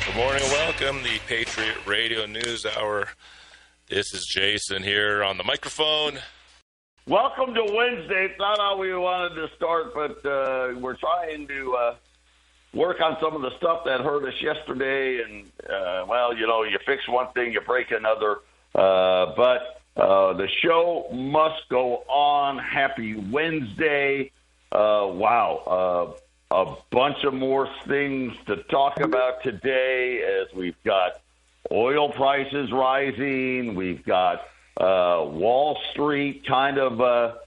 Good morning and welcome, the Patriot Radio News Hour. This is Jason here on the microphone. Welcome to Wednesday. It's not how we wanted to start, but we're trying to work on some of the stuff that hurt us yesterday. And, you fix one thing, you break another. But the show must go on. Happy Wednesday. A bunch of more things to talk about today as we've got oil prices rising. We've got Wall Street kind of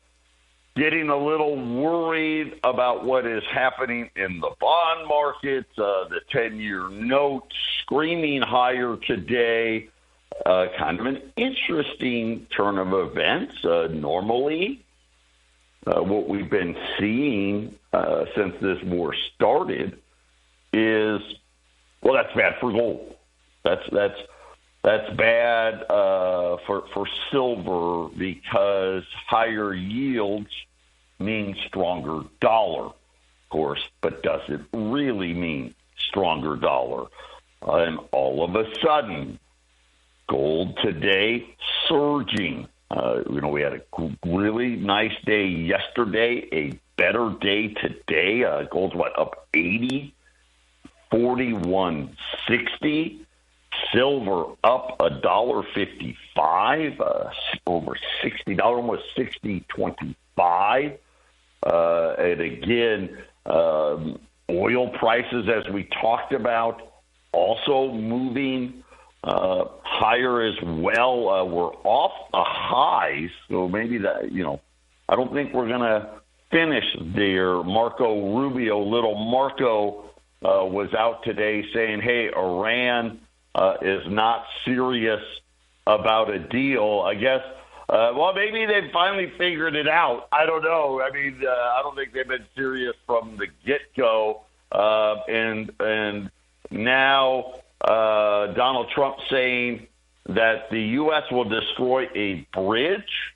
getting a little worried about what is happening in the bond market. The 10-year note screaming higher today. Kind of an interesting turn of events. Normally, what we've been seeing since this war started is, well, that's bad for gold. That's bad for silver because higher yields mean stronger dollar, of course, but does it really mean stronger dollar? And all of a sudden, gold today surging. We had a really nice day yesterday, a better day today. Gold's up 80, 41.60. Silver up $1.55, over $60, almost $60.25. And again, oil prices, as we talked about, also moving higher as well. We're off the highs, so maybe that, I don't think we're going to finish there. Little Marco was out today saying, hey, Iran is not serious about a deal. I guess, maybe they finally figured it out. I don't know. I mean, I don't think they've been serious from the get-go. And now Donald Trump saying that the U.S. will destroy a bridge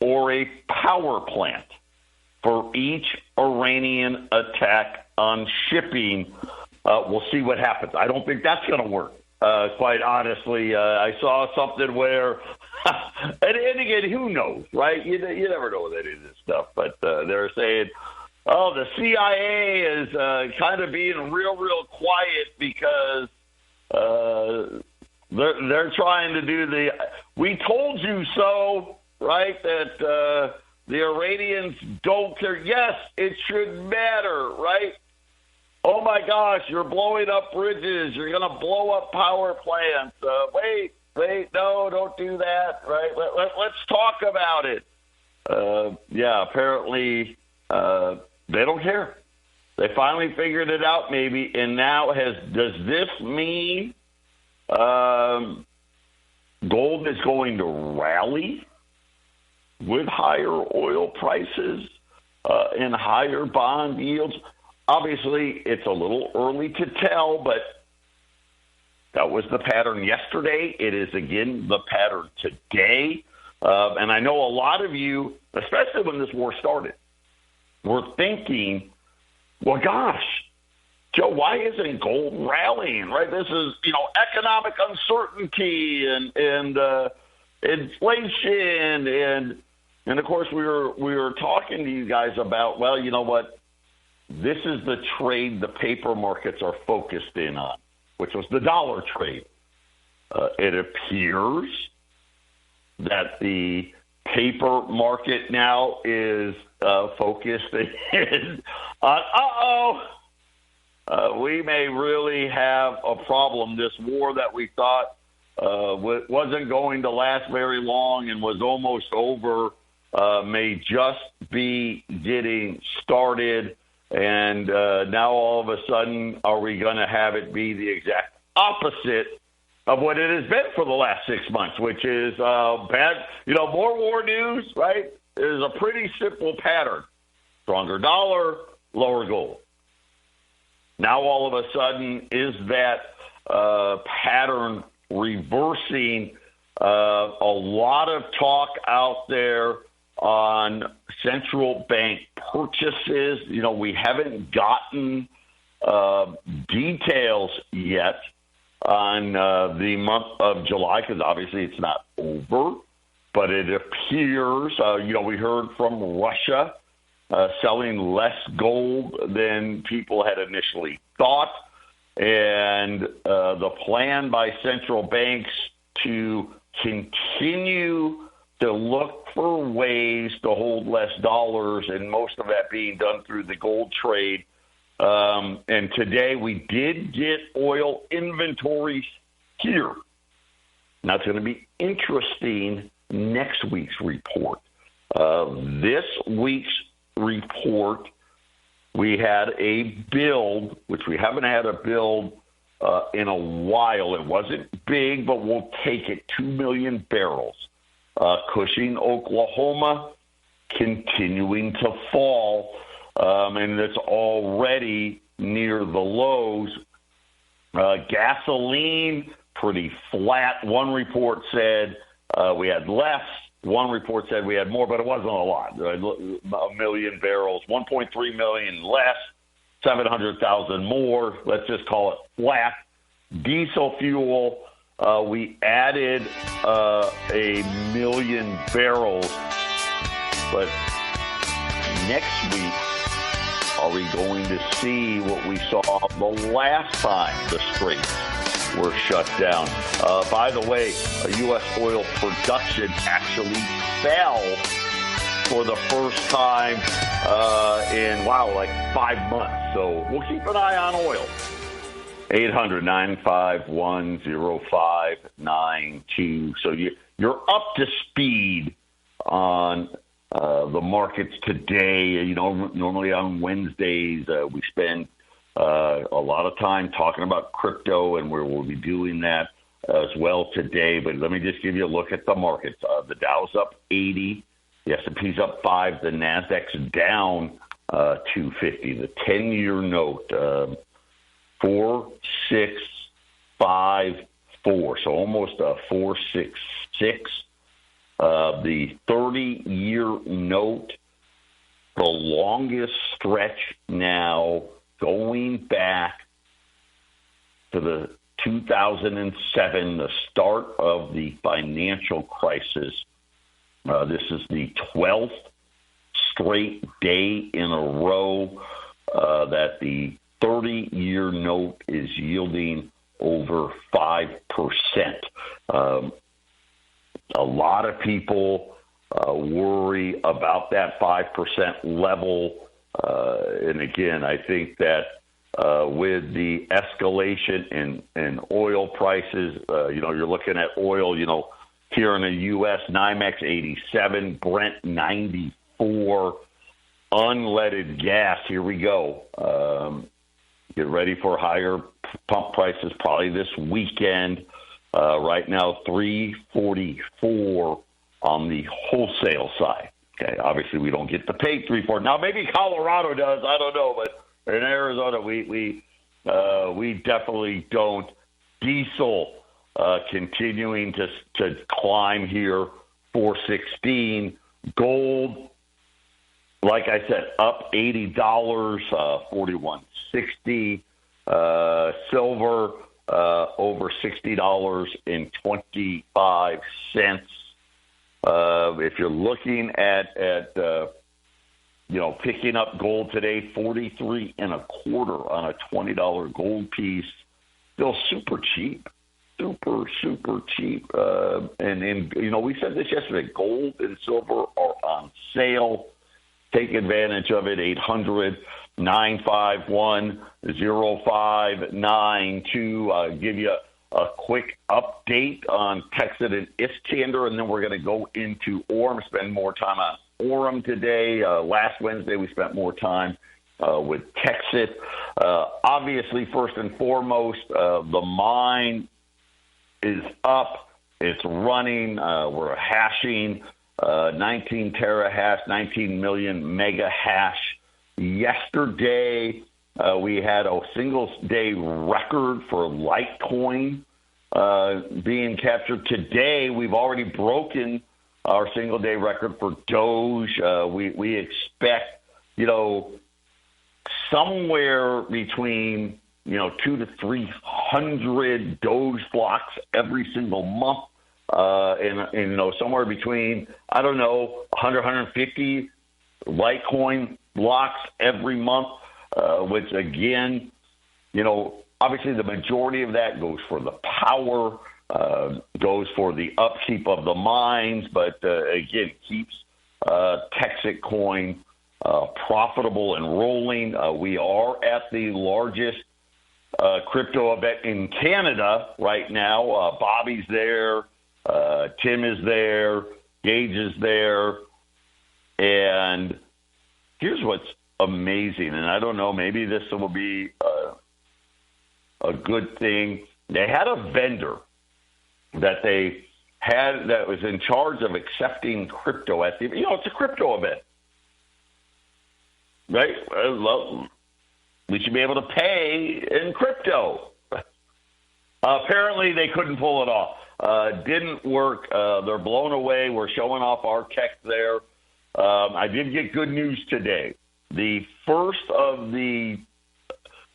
or a power plant for each Iranian attack on shipping. We'll see what happens. I don't think that's going to work. Quite honestly, I saw something where, and again, who knows, right? You never know with any of this stuff, but they're saying, the CIA is kind of being real quiet because they're trying to do we told you so, right? That the Iranians don't care. Yes, it should matter, right? Oh my gosh, you're blowing up bridges. You're going to blow up power plants. Wait, no, don't do that, right? Let's talk about it. Apparently they don't care. They finally figured it out, maybe, and now does this mean gold is going to rally with higher oil prices and higher bond yields? Obviously, it's a little early to tell, but that was the pattern yesterday. It is, again, the pattern today. And I know a lot of you, especially when this war started, were thinking, well, gosh, Joe, why isn't gold rallying, right? This is, economic uncertainty and inflation. And of course, we were talking to you guys about, well, you know what? This is the trade the paper markets are focused in on, which was the dollar trade. It appears that the paper market now is focused on, we may really have a problem. This war that we thought wasn't going to last very long and was almost over may just be getting started. And now all of a sudden, are we going to have it be the exact opposite of what it has been for the last 6 months, which is bad, more war news, right? Is a pretty simple pattern. Stronger dollar, lower gold. Now all of a sudden, is that pattern reversing? A lot of talk out there on central bank purchases. We haven't gotten details yet, on the month of July, because obviously it's not over, but it appears, we heard from Russia selling less gold than people had initially thought, and the plan by central banks to continue to look for ways to hold less dollars, and most of that being done through the gold trade. And today we did get oil inventories here. Now it's going to be interesting next week's report. This week's report, we had a build, which we haven't had a build in a while. It wasn't big, but we'll take it, 2 million barrels. Cushing, Oklahoma, continuing to fall, and it's already near the lows. Gasoline, pretty flat. One report said we had less. One report said we had more, but it wasn't a lot. A million barrels, 1.3 million less, 700,000 more. Let's just call it flat. Diesel fuel, we added a million barrels, but next week, are we going to see what we saw the last time the straits were shut down? By the way, U.S. oil production actually fell for the first time in, like 5 months. So we'll keep an eye on oil. 800-951-0592. So you're up to speed on the markets today. Normally on Wednesdays, we spend a lot of time talking about crypto, and we'll be doing that as well today. But let me just give you a look at the markets. The Dow's up 80, the S&P's up 5, the Nasdaq's down 250. The 10-year note 4.654, so almost a 4.66. The 30-year note, the longest stretch now, going back to the 2007, the start of the financial crisis. This is the 12th straight day in a row that the 30-year note is yielding over 5%. A lot of people worry about that 5% level. And again, I think that with the escalation in oil prices, you're looking at oil, here in the U.S., NYMEX 87, Brent 94, unleaded gas, here we go. Get ready for higher pump prices probably this weekend. Right now, $3.44 on the wholesale side. Okay, obviously we don't get to pay $3.44. Now maybe Colorado does. I don't know, but in Arizona we definitely don't. Diesel continuing to climb here, $4.16. Gold, like I said, up $80, $41.60. Silver over $60.25. If you're looking at picking up gold today, 43 1/4 on a $20 gold piece, still super cheap, super cheap. And we said this yesterday, gold and silver are on sale. Take advantage of it. 800-951-0592. I'll give you a quick update on Texas and Iskander, and then we're going to go into Orem, spend more time on Orem today. Last Wednesday, we spent more time with Texas. Obviously, first and foremost, the mine is up. It's running. We're hashing 19 terahash, 19 million mega hash. Yesterday, we had a single-day record for Litecoin being captured. Today, we've already broken our single-day record for Doge. We expect, somewhere between, 200 to 300 100 Doge blocks every single month, and somewhere between, 100, 150 Litecoin blocks every month, which again, obviously the majority of that goes for the power, goes for the upkeep of the mines, but again, keeps Texas Coin profitable and rolling. We are at the largest crypto event in Canada right now. Bobby's there, Tim is there, Gage is there, and here's what's amazing, and I don't know, maybe this will be a good thing. They had a vendor that they had that was in charge of accepting crypto at the, it's a crypto event, right? We should be able to pay in crypto. Apparently, they couldn't pull it off. Didn't work. They're blown away. We're showing off our tech there. I did get good news today. The first of the,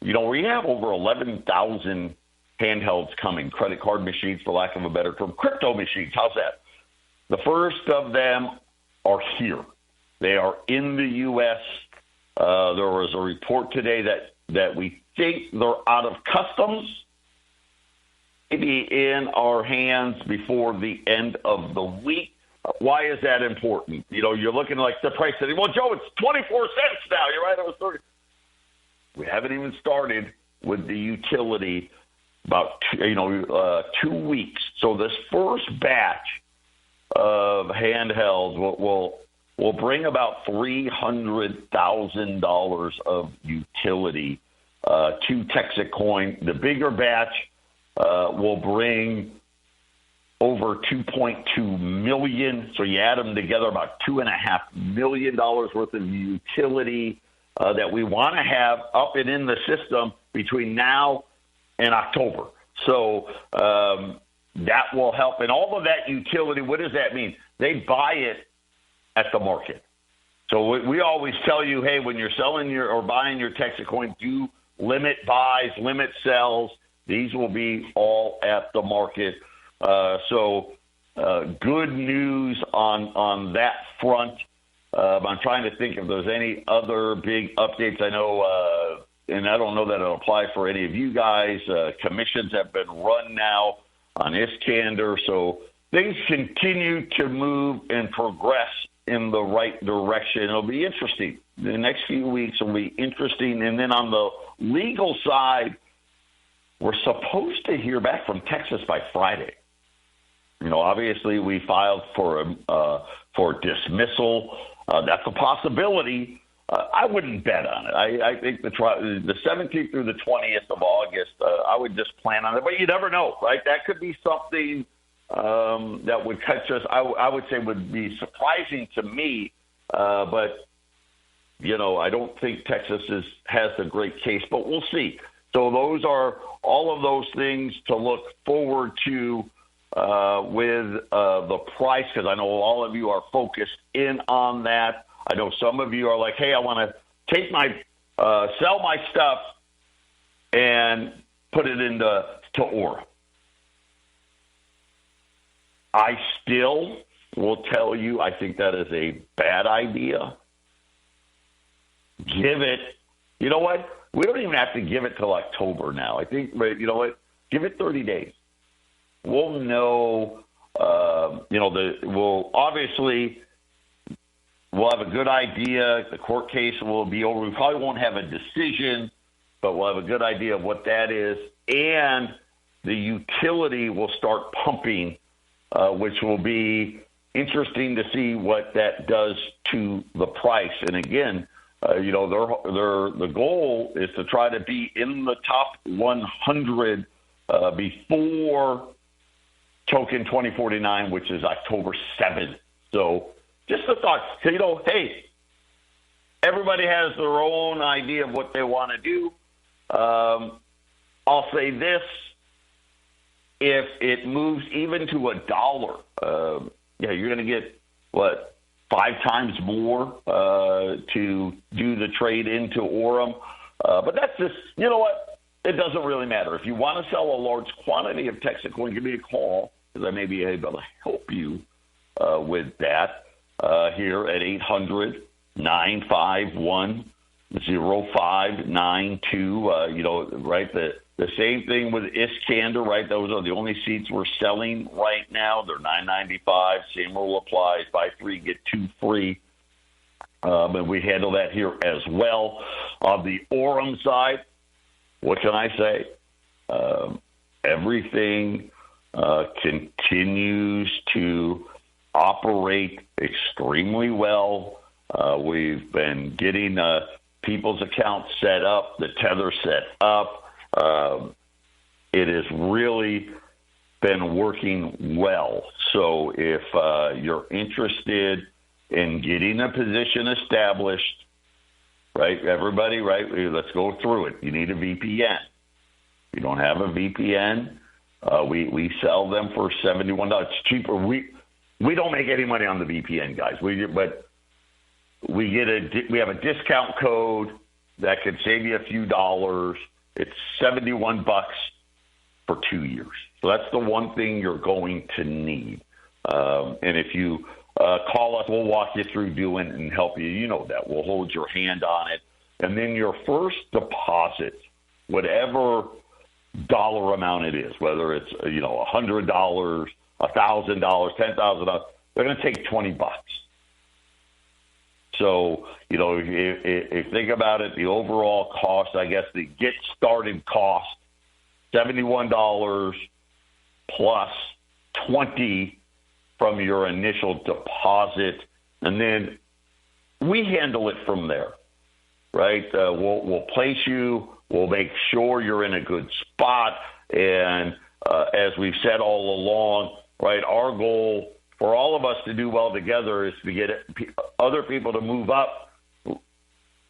we have over 11,000 handhelds coming, credit card machines, for lack of a better term, crypto machines. How's that? The first of them are here. They are in the U.S. There was a report today that we think they're out of customs, maybe in our hands before the end of the week. Why is that important? You're looking like the price today. Well, Joe, it's 24 cents now. You're right. It was 30. We haven't even started with the utility about 2 weeks. So this first batch of handhelds will bring about $300,000 of utility to Texas Coin. The bigger batch will bring over $2.2 million. So you add them together, about $2.5 million worth of utility that we want to have up and in the system between now and October. So that will help. And all of that utility, what does that mean? They buy it at the market. So we always tell you, hey, when you're selling or buying your Texas Coin, do limit buys, limit sells. These will be all at the market. So good news on that front. I'm trying to think if there's any other big updates. I know, and I don't know that it'll apply for any of you guys. Commissions have been run now on Iskander. So things continue to move and progress in the right direction. It'll be interesting. The next few weeks will be interesting. And then on the legal side, we're supposed to hear back from Texas by Friday. Obviously we filed for dismissal. That's a possibility. I wouldn't bet on it. I think the 17th through the 20th of August, I would just plan on it. But you never know, right? That could be something that would catch us. I would say would be surprising to me. But, I don't think Texas has a great case, but we'll see. So those are all of those things to look forward to with the price, because I know all of you are focused in on that. I know some of you are like, hey, I want to take sell my stuff and put it into Aura. I still will tell you, I think that is a bad idea. Give it, you know what? We don't even have to give it till October now. I think, you know what? Give it 30 days. We'll know, we'll have a good idea. The court case will be over. We probably won't have a decision, but we'll have a good idea of what that is. And the utility will start pumping, which will be interesting to see what that does to the price. And again, the goal is to try to be in the top 100 before Token 2049, which is October 7th. So just a thought. So, hey, everybody has their own idea of what they want to do. I'll say this. If it moves even to $1, you're going to get, 5 times more to do the trade into Orem. But that's just, you know what? it doesn't really matter. If you want to sell a large quantity of Texacoin, give me a call because I may be able to help you with that here at 800-951-0592. Right, the same thing with Iskander, right? Those are the only seats we're selling right now. They're $9.95. Same rule applies. Buy 3, get 2 free. And we handle that here as well. On the Orem side, what can I say? Everything continues to operate extremely well. We've been getting people's accounts set up, the tether set up. It has really been working well. So if you're interested in getting a position established, right, everybody, right, let's go through it. You need a VPN. If you don't have a VPN, we sell them for $71. It's cheaper. We don't make any money on the VPN, guys. But we have a discount code that could save you a few dollars. It's $71 for 2 years. So that's the one thing you're going to need. And if you call us, we'll walk you through doing it and help you. You know that. We'll hold your hand on it. And then your first deposit, whatever dollar amount it is, whether it's, $100, $1,000, $10,000, they're going to take $20. So, if you think about it, the overall cost, I guess the get started cost, $71 plus $20 from your initial deposit, and then we handle it from there, right? We'll place you. We'll make sure you're in a good spot. And as we've said all along, right, our goal for all of us to do well together is to get other people to move up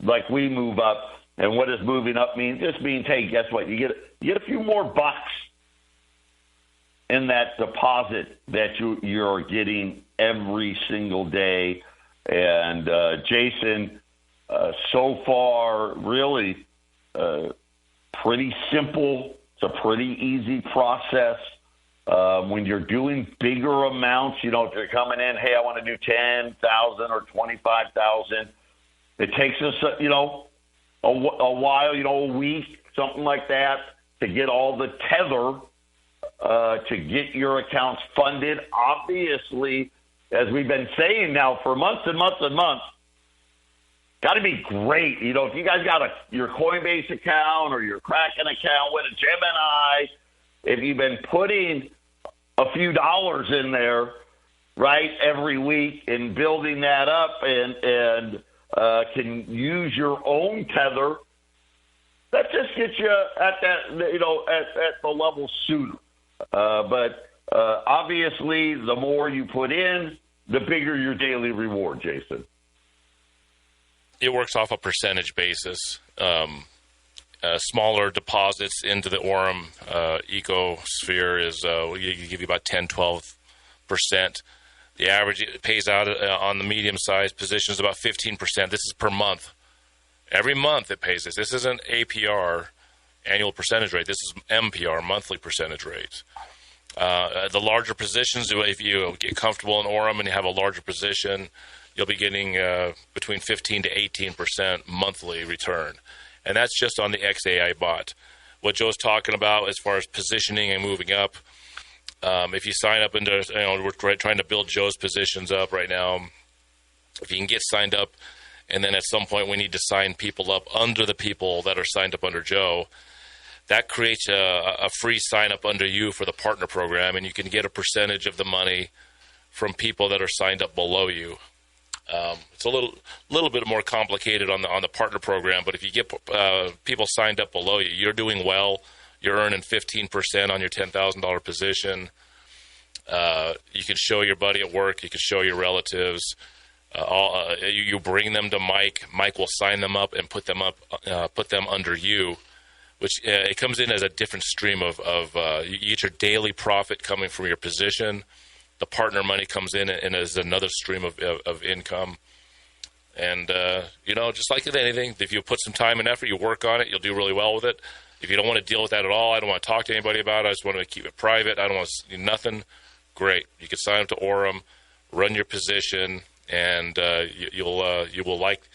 like we move up. And what does moving up mean? This means, hey, guess what? You get a few more bucks in that deposit that you're getting every single day. And Jason, so far, really pretty simple. It's a pretty easy process. When you're doing bigger amounts, if you're coming in, hey, I want to do 10,000 or 25,000. It takes us, a while, a week, something like that, to get all the tether, to get your accounts funded. Obviously, as we've been saying now for months and months and months, got to be great. If you guys got your Coinbase account or your Kraken account with a Gemini, if you've been putting a few dollars in there, right, every week and building that up and can use your own tether, that just gets you at that, at the level sooner. But obviously, the more you put in, the bigger your daily reward, Jason. It works off a percentage basis. Smaller deposits into the Orem ecosphere is give you about 10-12%. The average it pays out on the medium-sized positions about 15%. This is per month. Every month it pays this. This isn't APR, annual percentage rate. This is MPR, monthly percentage rate. The larger positions, if you get comfortable in Orem and you have a larger position, you'll be getting between 15 to 18% monthly return. And that's just on the XAI bot. What Joe's talking about as far as positioning and moving up, if you sign up into, we're trying to build Joe's positions up right now. If you can get signed up, and then at some point we need to sign people up under the people that are signed up under Joe, that creates a free sign up under you for the partner program, and you can get a percentage of the money from people that are signed up below you. It's a little bit more complicated on the partner program, but if you get people signed up below you, you're doing well. You're earning 15% on your $10,000 position. You can show your buddy at work. You can show your relatives. You bring them to Mike. Mike will sign them up and put them under you, which it comes in as a different stream of you get your daily profit coming from your position. The partner money comes in and is another stream of income. And, just like with anything, if you put some time and effort, you work on it, you'll do really well with it. If you don't want to deal with that at all, I don't want to talk to anybody about it. I just want to keep it private. I don't want to see nothing. Great. You can sign up to Orem, run your position, and you will like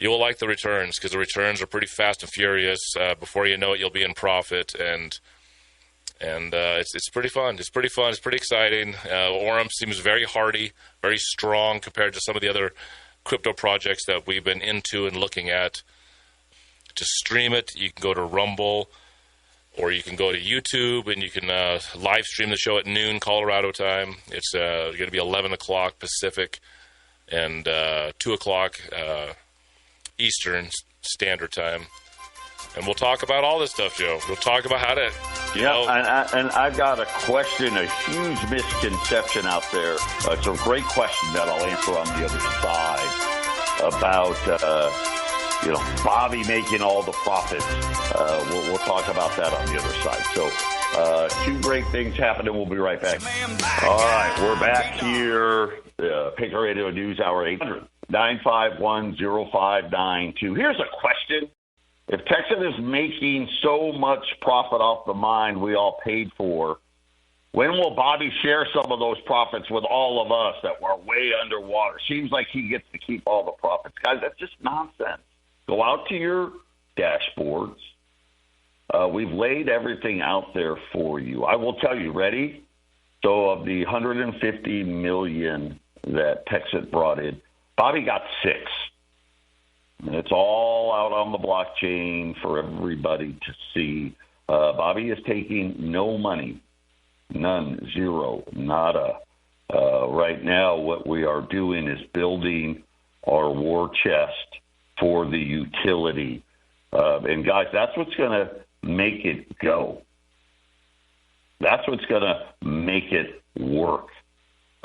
the returns, because the returns are pretty fast and furious. Before you know it, you'll be in profit, and it's pretty fun. It's pretty fun. It's pretty exciting. Orem seems very hardy, very strong compared to some of the other crypto projects that we've been into and looking at. To stream it, you can go to Rumble, or you can go to YouTube, and you can live stream the show at noon Colorado time. It's going to be 11 o'clock Pacific and 2 o'clock Eastern Standard Time. And we'll talk about all this stuff, Joe. We'll talk about how to... And I've got a question, a huge misconception out there. It's a great question that I'll answer on the other side about... Bobby making all the profits. We'll talk about that on the other side. So, two great things happening. We'll be right back. All right, we're back here. Patriot Radio News Hour 800-951-0592. Here's a question. If Texas is making so much profit off the mine we all paid for, when will Bobby share some of those profits with all of us that were way underwater? Seems like he gets to keep all the profits. Guys, that's just nonsense. Go out to your dashboards. We've laid everything out there for you. I will tell you, ready? So of the $150 million that Texas brought in, Bobby got 6. And it's all out on the blockchain for everybody to see. Bobby is taking no money, none, zero, nada. Right now, what we are doing is building our war chest for the utility. And guys, that's what's going to make it go. That's what's going to make it work.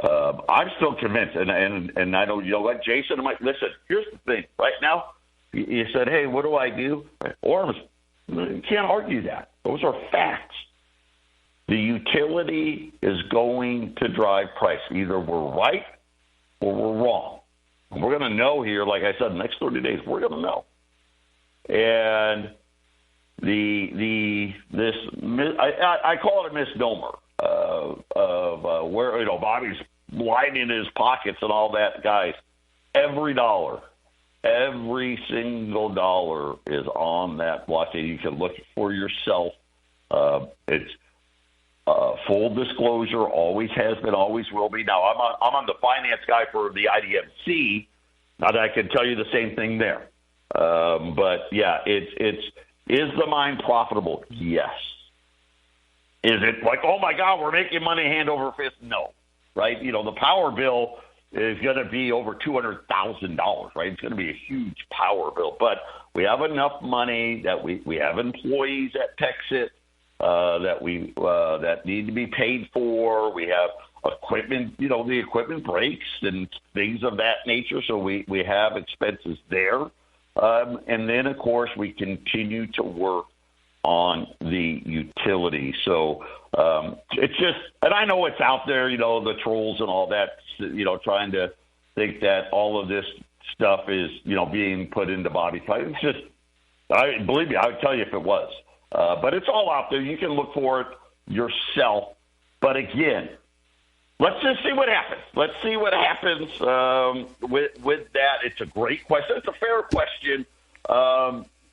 I'm still convinced, and I don't, Jason, I'm like, listen, here's the thing. Right now, you said, hey, what do I do? Or you can't argue that. Those are facts. The utility is going to drive price. Either we're right or we're wrong. We're going to know here, like I said, in the next 30 days, we're going to know. And I call it a misnomer of where, Bobby's lining his pockets and all that. Guys, every single dollar is on that blockchain. You can look for yourself. It's full disclosure, always has been, always will be. Now, I'm on the finance guy for the IDMC. Not that I can tell you the same thing there. But, yeah, is the mine profitable? Yes. Is it like, oh, my God, we're making money hand over fist? No, right? The power bill is going to be over $200,000, right? It's going to be a huge power bill. But we have enough money that we have employees at Texas that need to be paid for. We have equipment, the equipment breaks and things of that nature. So we have expenses there. And then, of course, we continue to work on the utility. So it's just, and I know it's out there, the trolls and all that, trying to think that all of this stuff is, being put into Bobby's fight. It's just, believe me, I would tell you if it was. But it's all out there. You can look for it yourself. But again, let's just see what happens. Let's see what happens with that. It's a great question. It's a fair question.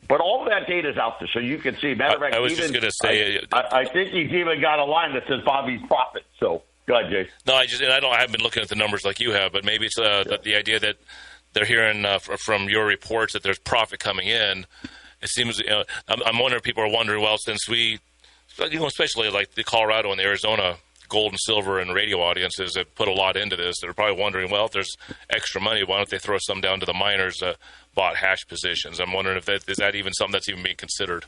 But all of that data is out there, so you can see. Matter of fact, I was just going to say, I think he's even got a line that says Bobby's profit. So go ahead, Jay. No, I haven't been looking at the numbers like you have, but maybe it's the idea that they're hearing from your reports that there's profit coming in. It seems, I'm wondering if people are wondering, well, since we, especially like the Colorado and the Arizona gold and silver and radio audiences that put a lot into this, they're probably wondering, well, if there's extra money, why don't they throw some down to the miners that bought hash positions? I'm wondering if is that even something that's even being considered?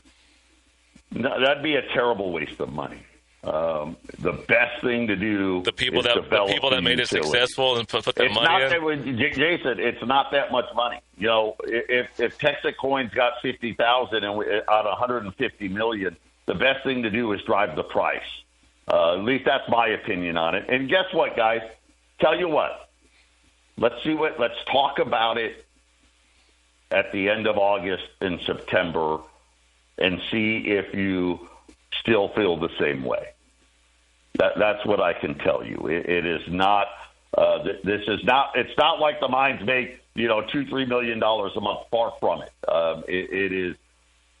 No, that'd be a terrible waste of money. The best thing to do the people that made it successful and put their money in. Jason, it's not that much money. If Texas Coin's got 50,000 and out of 150 million, the best thing to do is drive the price. At least that's my opinion on it. And guess what, guys? Tell you what. Let's talk about it at the end of August and September. and see if you still feel the same way. That's what I can tell you. It is not. This is not. It's not like the mines make $2-3 million a month. Far from it. It is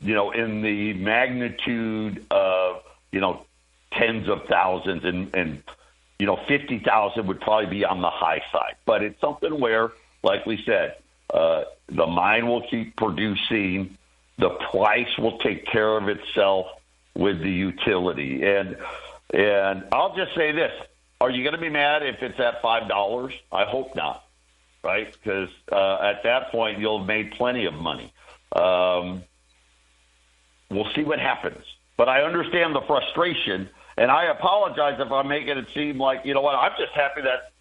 in the magnitude of tens of thousands, and 50,000 would probably be on the high side. But it's something where, like we said, the mine will keep producing. The price will take care of itself with the utility. And I'll just say this. Are you going to be mad if it's at $5? I hope not, right? Because at that point, you'll have made plenty of money. We'll see what happens. But I understand the frustration, and I apologize if I'm making it seem like, I'm just happy that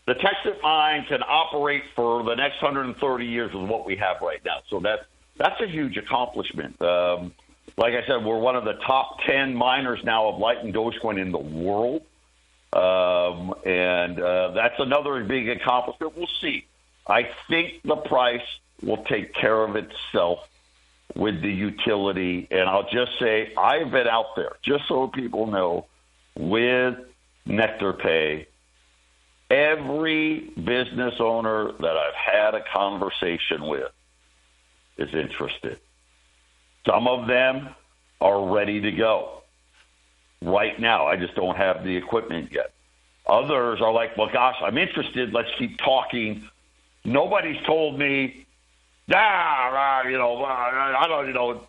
the Texas mine can operate for the next 130 years with what we have right now. So that's a huge accomplishment. Like I said, we're one of the top 10 miners now of light and Dogecoin in the world. And that's another big accomplishment. We'll see. I think the price will take care of itself with the utility. And I'll just say, I've been out there, just so people know, with Nectar Pay. Every business owner that I've had a conversation with is interested. Some of them are ready to go right now. I just don't have the equipment yet. Others are like, well, gosh, I'm interested. Let's keep talking. Nobody's told me, I don't.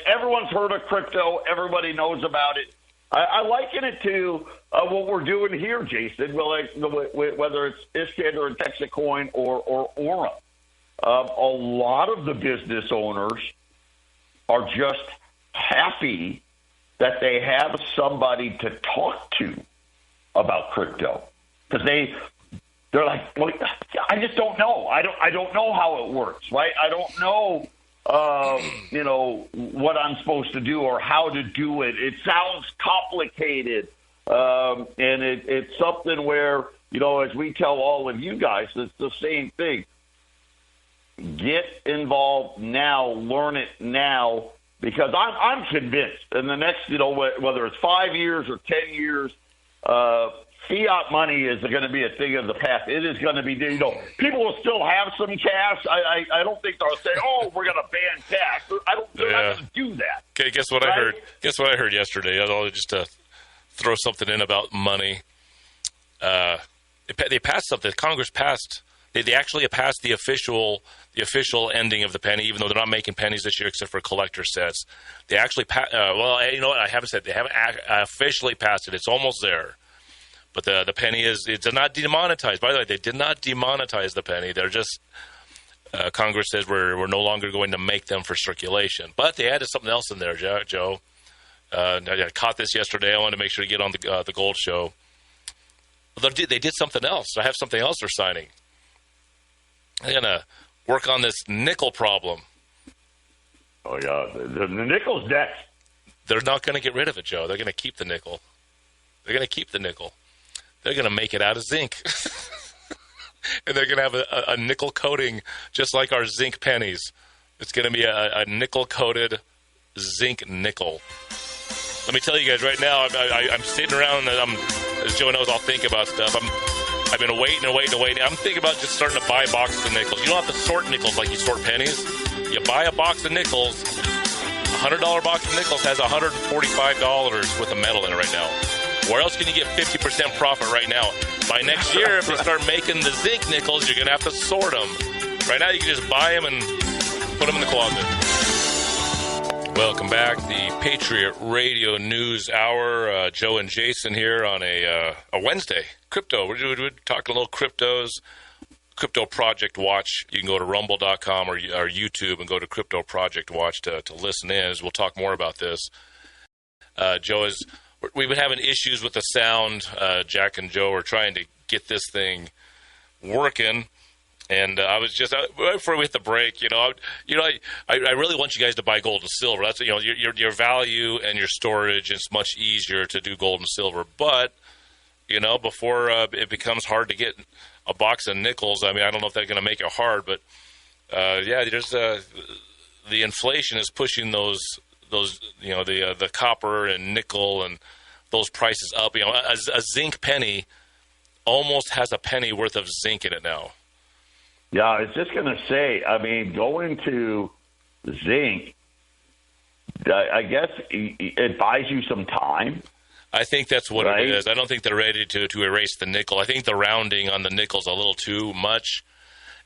Everyone's heard of crypto. Everybody knows about it. I liken it to what we're doing here, Jason, whether it's Iskander and Texacoin or Aura. A lot of the business owners are just happy that they have somebody to talk to about crypto, because they're like, well, I just don't know. I don't know how it works, right? I don't know, what I'm supposed to do or how to do it. It sounds complicated, and it's something where, as we tell all of you guys, it's the same thing. Get involved now, learn it now, because I'm convinced in the next, whether it's 5 years or 10 years, fiat money is going to be a thing of the past. It is going to be, people will still have some cash. I don't think they'll say, oh, we're going to ban cash. They're not going to do that. Okay, guess what, right? I heard? Guess what I heard yesterday? Just to throw something in about money. They passed something. Congress passed. They actually passed the official ending of the penny, even though they're not making pennies this year except for collector sets. They actually you know what? I haven't said they haven't officially passed it. It's almost there. But the penny it's not demonetized. By the way, they did not demonetize the penny. They're just Congress says we're no longer going to make them for circulation. But they added something else in there, Joe. I caught this yesterday. I wanted to make sure to get on the Gold Show. They did something else. I have something else they're signing. They're going to work on this nickel problem. Oh, yeah. The nickel's next. They're not going to get rid of it, Joe. They're going to keep the nickel. They're going to keep the nickel. They're going to make it out of zinc. And they're going to have a nickel coating just like our zinc pennies. It's going to be a nickel-coated zinc nickel. Let me tell you guys right now, I'm sitting around and as Joe knows, I'll think about stuff. I've been waiting. I'm thinking about just starting to buy boxes of nickels. You don't have to sort nickels like you sort pennies. You buy a box of nickels. $100 box of nickels has $145 with a metal in it right now. Where else can you get 50% profit right now? By next year, if they start making the zinc nickels, you're going to have to sort them. Right now, you can just buy them and put them in the closet. Welcome back. The Patriot Radio News Hour. Joe and Jason here on a Wednesday. Crypto. We're talking a little cryptos. Crypto Project Watch. You can go to rumble.com or YouTube and go to Crypto Project Watch to listen in. As we'll talk more about this. Joe, we've been having issues with the sound. Jack and Joe are trying to get this thing working. And I was just before we hit the break, I really want you guys to buy gold and silver. That's your value and your storage. It's much easier to do gold and silver, but before it becomes hard to get a box of nickels. I mean, I don't know if they're going to make it hard, but there's the the inflation is pushing those the copper and nickel and those prices up. A zinc penny almost has a penny worth of zinc in it now. Yeah, I was just going to say, I mean, going to zinc, I guess it buys you some time. I think that's what it is. I don't think they're ready to erase the nickel. I think the rounding on the nickel's a little too much.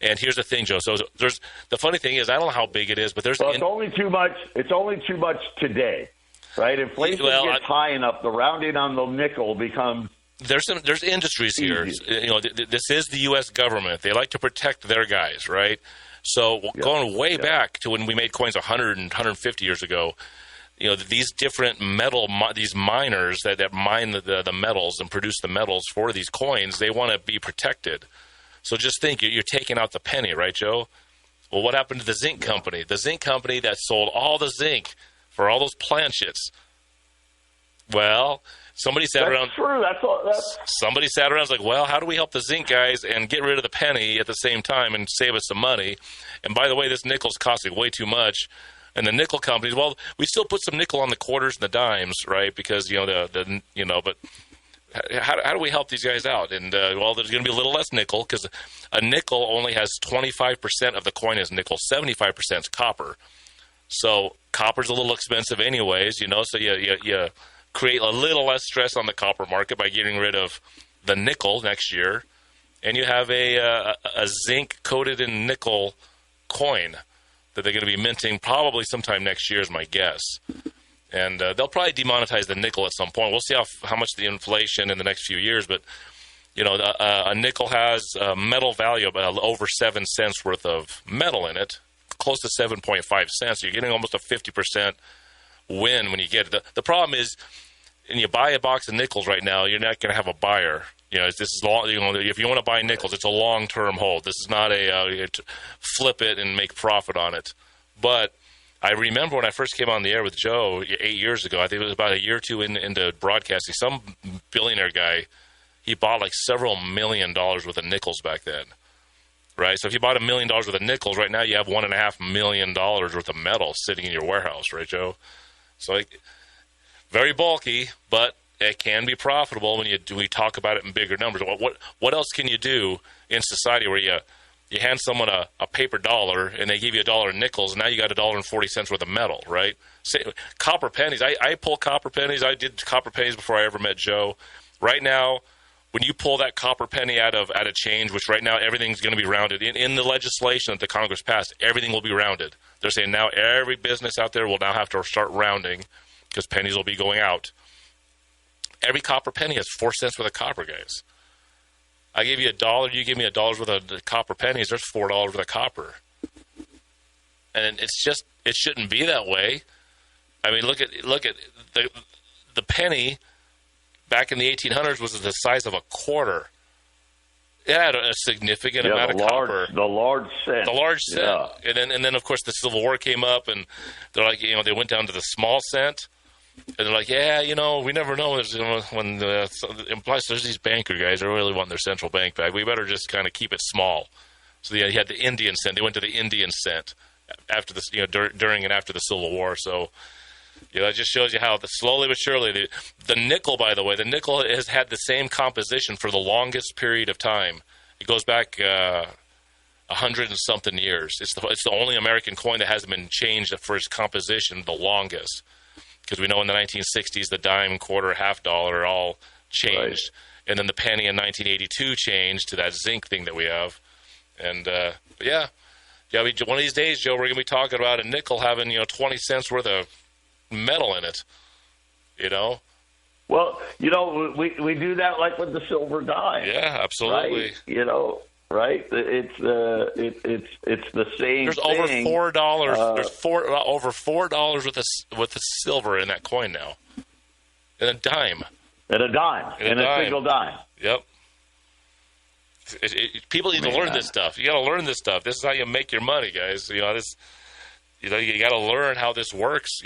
And here's the thing, Joe. So the funny thing is, I don't know how big it is, but it's only too much. It's only too much today, right? Inflation gets high enough, the rounding on the nickel becomes. There's industries here. This is the U.S. government. They like to protect their guys, right? So going way back to when we made coins 100 and 150 years ago, these different these miners that mine the metals and produce the metals for these coins, they want to be protected. So just think, you're taking out the penny, right, Joe? Well, what happened to the zinc company? The zinc company that sold all the zinc for all those planchets. Well, somebody sat around. True. Somebody sat around and was like, well, how do we help the zinc guys and get rid of the penny at the same time and save us some money? And by the way, this nickel's costing way too much. And the nickel companies, well, we still put some nickel on the quarters and the dimes, right? Because but how do we help these guys out? And well, there's going to be a little less nickel because a nickel only has 25% of the coin is nickel, 75% is copper. So copper's a little expensive anyways, So you create a little less stress on the copper market by getting rid of the nickel next year, and you have a zinc coated in nickel coin that they're going to be minting probably sometime next year is my guess. And they'll probably demonetize the nickel at some point. We'll see how much the inflation in the next few years. But, a nickel has a metal value of over 7 cents worth of metal in it, close to 7.5 cents. So you're getting almost a 50% win when you get it. The problem is, when you buy a box of nickels right now, you're not going to have a buyer. This is long. If you want to buy nickels, it's a long-term hold. This is not a flip it and make profit on it. But I remember when I first came on the air with Joe 8 years ago. I think it was about a year or two into broadcasting. Some billionaire guy, he bought like several $1 million worth of nickels back then, right? So if you bought $1 million worth of nickels, right now you have $1.5 million worth of metal sitting in your warehouse, right, Joe? So very bulky, but it can be profitable when we talk about it in bigger numbers. What else can you do in society where you hand someone a paper dollar and they give you $1 in nickels, and now you got $1.40 worth of metal, right? Copper pennies. I pull copper pennies. I did copper pennies before I ever met Joe. Right now, when you pull that copper penny out of change, which right now everything's going to be rounded in the legislation that the Congress passed, everything will be rounded. They're saying now every business out there will now have to start rounding because pennies will be going out. Every copper penny has 4 cents worth of copper, guys. I give you $1, you give me $1 worth of copper pennies, there's $4 worth of copper. And it shouldn't be that way. I mean, look at the penny back in the 1800s was the size of a quarter. It had a significant amount of copper. The large cent. The large cent. Yeah. And then of course the Civil War came up, and they're like, they went down to the small cent. And they're like, we never know when plus there's these banker guys that really want their central bank back. We better just kind of keep it small. So you had the Indian cent. They went to the Indian cent after the during and after the Civil War. So that just shows you how slowly but surely the nickel. By the way, the nickel has had the same composition for the longest period of time. It goes back 100 and something years. It's the only American coin that hasn't been changed for its composition the longest. Because we know in the 1960s, the dime, quarter, $half all changed. Right. And then the penny in 1982 changed to that zinc thing that we have. And, one of these days, Joe, we're going to be talking about a nickel having, 20 cents worth of metal in it, Well, we do that like with the silver dime. Yeah, absolutely. Right? Right, it's the same. There's over $4. There's over $4 with the silver in that coin now, and a dime. And a single dime. Yep. People need to learn this stuff. You got to learn this stuff. This is how you make your money, guys. You got to learn how this works.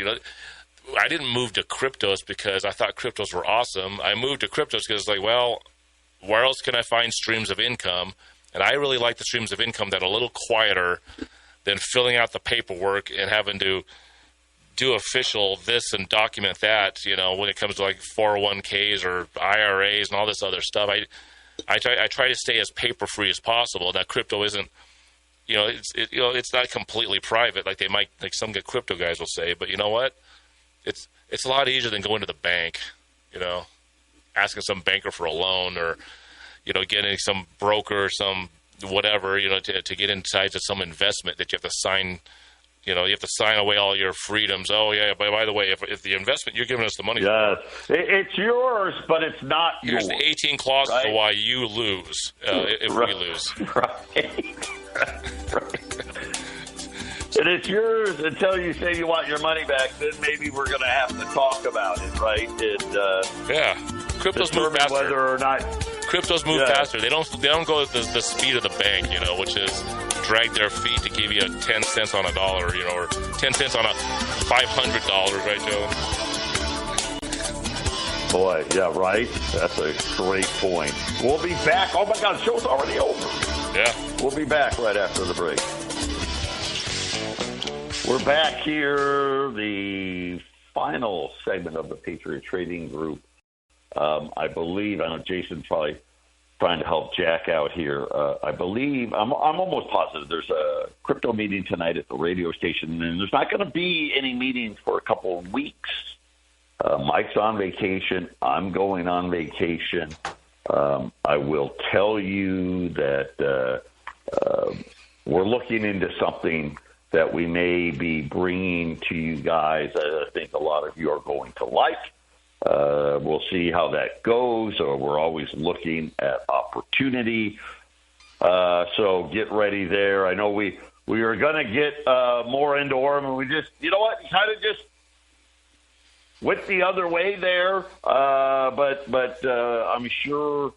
I didn't move to cryptos because I thought cryptos were awesome. I moved to cryptos because it's like, well, where else can I find streams of income? And I really like the streams of income that are a little quieter than filling out the paperwork and having to do official this and document that, when it comes to like 401ks or IRAs and all this other stuff. I try to stay as paper free as possible. Now, crypto isn't, it's not completely private like they might, like some crypto guys will say. But you know what? It's a lot easier than going to the bank, asking some banker for a loan, or getting some broker or some whatever, to get inside to some investment that you have to sign. You have to sign away all your freedoms. Oh, yeah, by the way, if the investment you're giving us the money for, it's yours, but it's not yours. Here's the 18 clauses for why you lose if we lose. Right. And it's yours until you say you want your money back. Then maybe we're going to have to talk about it, right? Cryptos move faster. Whether or not cryptos move faster. They don't go at the speed of the bank, which is drag their feet to give you 10 cents on a dollar, or 10 cents on a $500, right, Joe? Boy, yeah, right. That's a great point. We'll be back. Oh my God, the show's already over. Yeah, we'll be back right after the break. We're back here, the final segment of the Patriot Trading Group. I know Jason's probably trying to help Jack out here. I believe, I'm almost positive there's a crypto meeting tonight at the radio station, and there's not going to be any meetings for a couple of weeks. Mike's on vacation. I'm going on vacation. I will tell you that we're looking into something that we may be bringing to you guys. I think a lot of you are going to like. We'll see how that goes. We're always looking at opportunity. So get ready there. I know we are going to get more into Orem, and we just, kind of just went the other way there. But I'm sure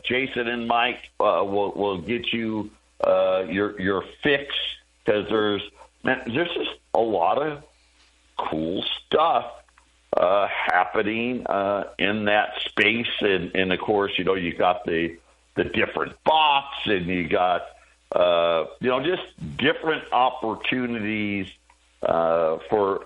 Jason and Mike will get you your fix, because there's just a lot of cool stuff happening in that space, and of course, you got the different bots, and you got just different opportunities for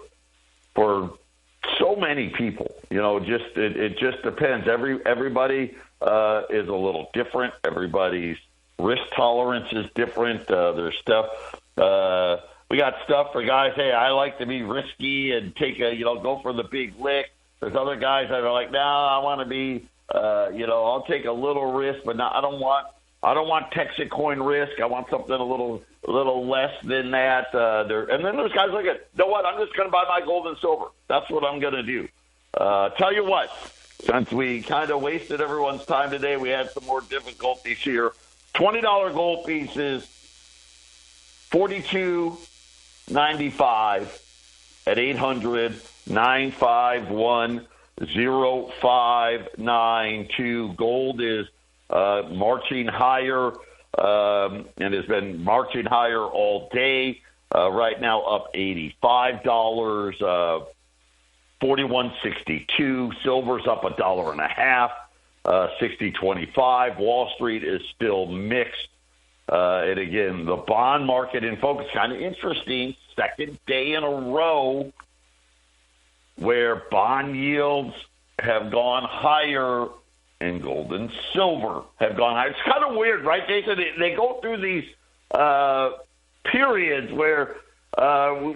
so many people. It just depends. Everybody is a little different. Everybody's risk tolerance is different. There's stuff. We got stuff for guys, hey, I like to be risky and take go for the big lick. There's other guys that are like, I want to be, I'll take a little risk, but I don't want Texas coin risk. I want something a little less than that. And then there's guys like, you know what? I'm just going to buy my gold and silver. That's what I'm going to do. Tell you what, since we kind of wasted everyone's time today, we had some more difficulties here. $20 gold pieces, $42.95 at 800-951-0592. Gold is marching higher and has been marching higher all day. Right now up $85, $41.62. Silver's up $1.50, $60.25. Wall Street is still mixed. And again, the bond market in focus, kind of interesting. Second day in a row where bond yields have gone higher and gold and silver have gone higher. It's kind of weird, right, Jason? They go through these periods where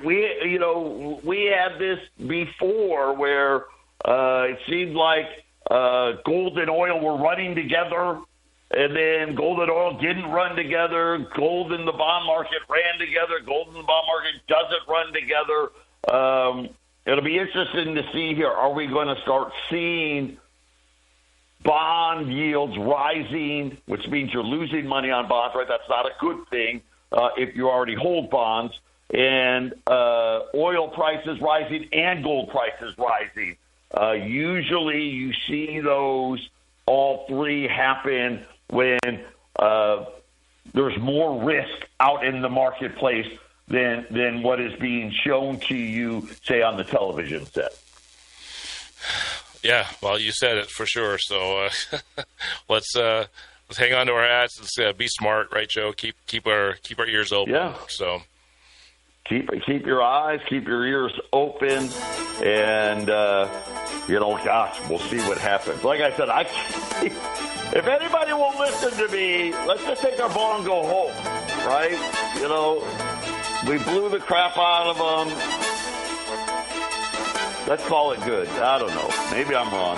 we had this before where it seemed like gold and oil were running together. And then gold and oil didn't run together. Gold and the bond market ran together. Gold and the bond market doesn't run together. It'll be interesting to see here. Are we going to start seeing bond yields rising, which means you're losing money on bonds, right? That's not a good thing if you already hold bonds. And oil prices rising and gold prices rising. Usually you see those all three happen when there's more risk out in the marketplace than what is being shown to you, say, on the television set. Yeah, well, you said it for sure. So let's let's hang on to our hats. Let's be smart, right, Joe? Keep our ears open. Yeah. So keep your eyes, keep your ears open, and gosh, we'll see what happens. Like I said, if anybody will listen to me, let's just take our ball and go home, right? We blew the crap out of them. Let's call it good. I don't know. Maybe I'm wrong.